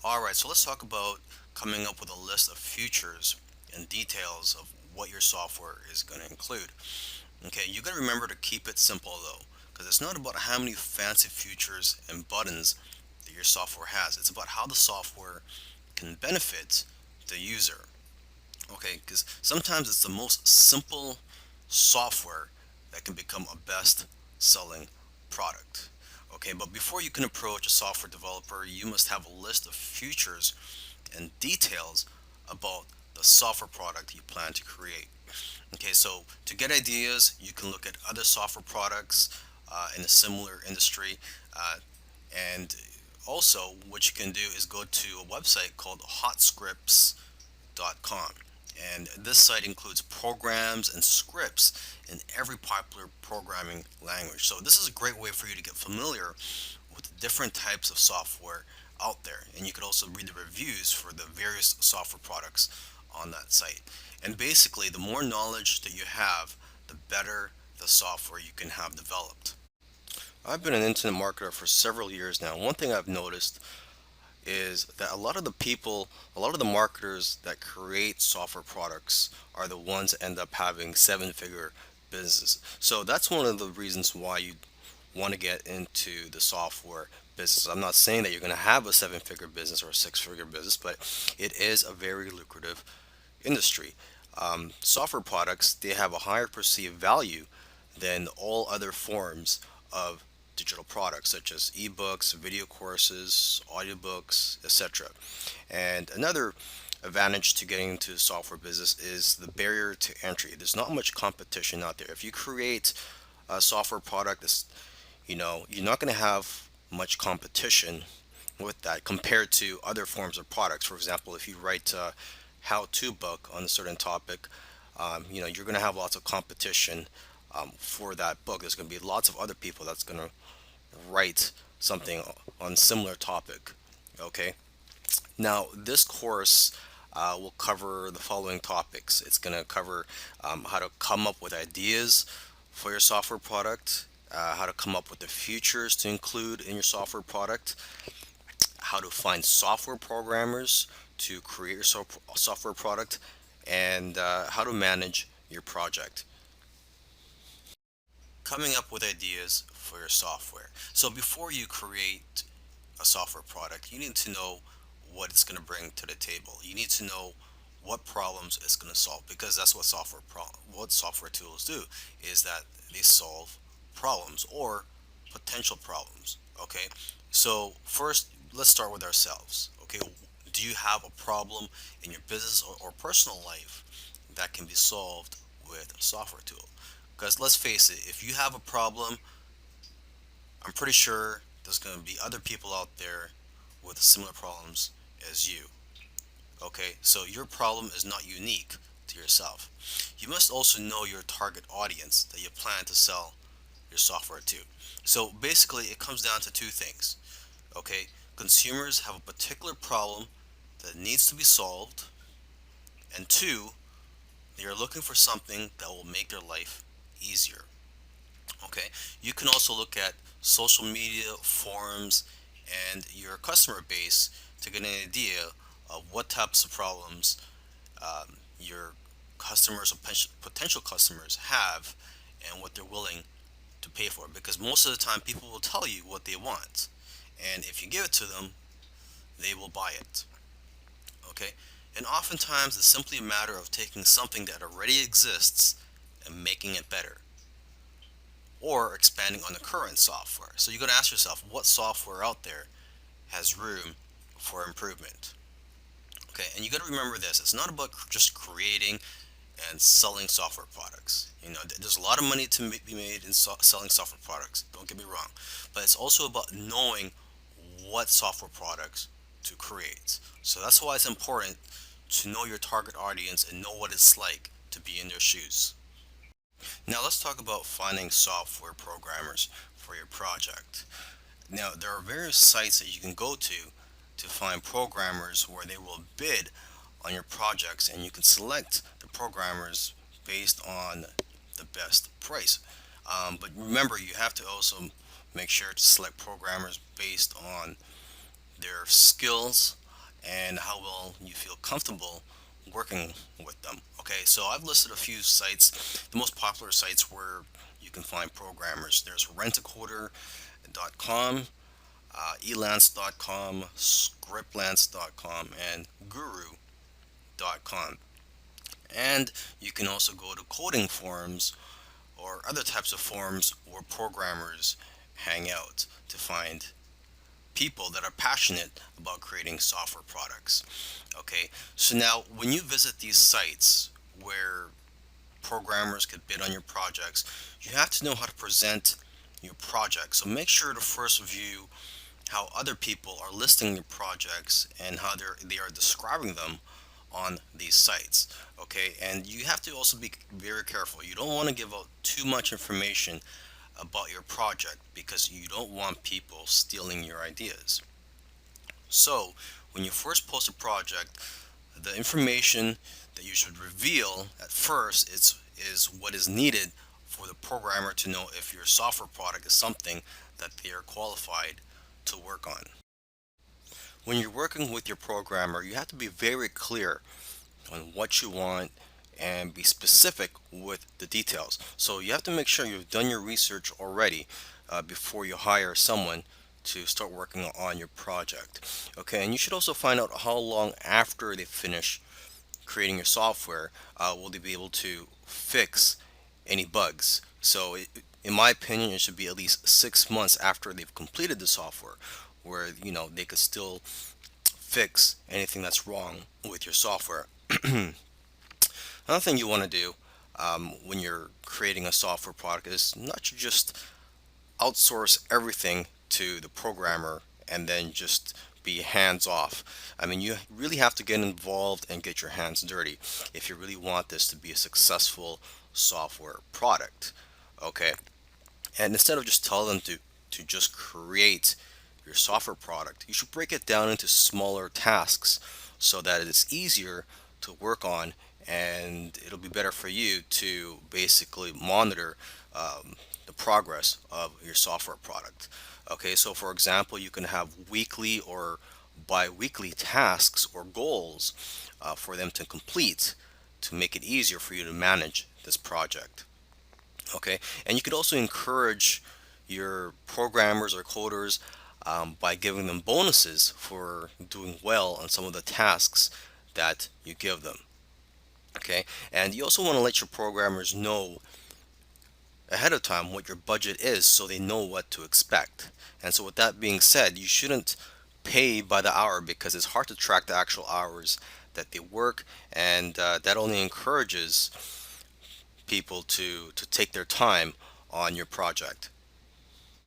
Alright, so let's talk about coming up with a list of features and details of what your software is going to include. Okay, you got to remember to keep it simple though, because it's not about how many fancy features and buttons that your software has. It's about how the software can benefit the user. Okay, because sometimes it's the most simple software that can become a best selling product. Okay, but before you can approach a software developer, you must have a list of features and details about the software product you plan to create. Okay, so to get ideas, you can look at other software products in a similar industry. Uh, and also, what you can do is go to a website called hotscripts.com. And this site includes programs and scripts in every popular programming language. So, this is a great way for you to get familiar with the different types of software out there. And you could also read the reviews for the various software products on that site. And basically, the more knowledge that you have, the better the software you can have developed. I've been an internet marketer for several years now. One thing I've noticed is that a lot of the marketers that create software products are the ones that end up having seven-figure businesses. So that's one of the reasons why you want to get into the software business. I'm not saying that you're going to have a seven-figure business or a six-figure business, but it is a very lucrative industry. Software products, they have a higher perceived value than all other forms of digital products such as ebooks, video courses, audiobooks, etc. And another advantage to getting into the software business is the barrier to entry. There's not much competition out there. If you create a software product that's, you're not going to have much competition with that compared to other forms of products. For example, if you write a how-to book on a certain topic, you're going to have lots of competition for that book. There's going to be lots of other people that's going to write something on similar topic. Okay. Now, this course will cover the following topics. It's going to cover how to come up with ideas for your software product, how to come up with the features to include in your software product, how to find software programmers to create your software product, and how to manage your project. Coming up with ideas for your software. So before you create a software product, you need to know what it's going to bring to the table. You need to know what problems it's going to solve, because that's what what software tools do, is that they solve problems or potential problems. Okay, so first let's start with ourselves. Okay, do you have a problem in your business or personal life that can be solved with a software tool? Because let's face it, if you have a problem, I'm pretty sure there's going to be other people out there with similar problems as you. Okay, so your problem is not unique to yourself. You must also know your target audience that you plan to sell your software to. So basically, it comes down to two things. Okay, consumers have a particular problem that needs to be solved, and two, they are looking for something that will make their life easier. Okay, you can also look at social media, forums, and your customer base to get an idea of what types of problems your customers or potential customers have and what they're willing to pay for. Because most of the time, people will tell you what they want, and if you give it to them, they will buy it. Okay, and oftentimes it's simply a matter of taking something that already exists and making it better, or expanding on the current software. So you got to ask yourself, what software out there has room for improvement? Okay, and you got to remember this: it's not about just creating and selling software products. There's a lot of money to be made in selling software products. Don't get me wrong, but it's also about knowing what software products to create. So that's why it's important to know your target audience and know what it's like to be in their shoes. Now let's talk about finding software programmers for your project. Now there are various sites that you can go to find programmers where they will bid on your projects, and you can select the programmers based on the best price. But remember, you have to also make sure to select programmers based on their skills, and how well you feel comfortable working with them. Okay, so I've listed a few sites, the most popular sites where you can find programmers. There's rentacoder.com, elance.com, scriptlance.com, and guru.com. And you can also go to coding forums or other types of forums where programmers hang out to find people that are passionate about creating software products. Okay, so now when you visit these sites where programmers could bid on your projects, you have to know how to present your project. So make sure to first review how other people are listing your projects and how they are describing them on these sites. Okay, and you have to also be very careful. You don't want to give out too much information about your project because you don't want people stealing your ideas. So, when you first post a project, the information that you should reveal at first is what is needed for the programmer to know if your software product is something that they are qualified to work on. When you're working with your programmer, you have to be very clear on what you want and be specific with the details. So you have to make sure you've done your research already before you hire someone to start working on your project. Okay, and you should also find out how long after they finish creating your software will they be able to fix any bugs. So in my opinion, it should be at least 6 months after they've completed the software, where they could still fix anything that's wrong with your software. Another thing you want to do when you're creating a software product is not to just outsource everything to the programmer and then just be hands off. I mean, you really have to get involved and get your hands dirty if you really want this to be a successful software product. Okay, and instead of just telling them to just create your software product, you should break it down into smaller tasks so that it's easier to work on, and it'll be better for you to basically monitor the progress of your software product. Okay, so for example, you can have weekly or bi-weekly tasks or goals for them to complete to make it easier for you to manage this project. Okay, and you could also encourage your programmers or coders by giving them bonuses for doing well on some of the tasks that you give them. Okay, and you also want to let your programmers know ahead of time what your budget is so they know what to expect. And so, with that being said, you shouldn't pay by the hour because it's hard to track the actual hours that they work, and that only encourages people to take their time on your project.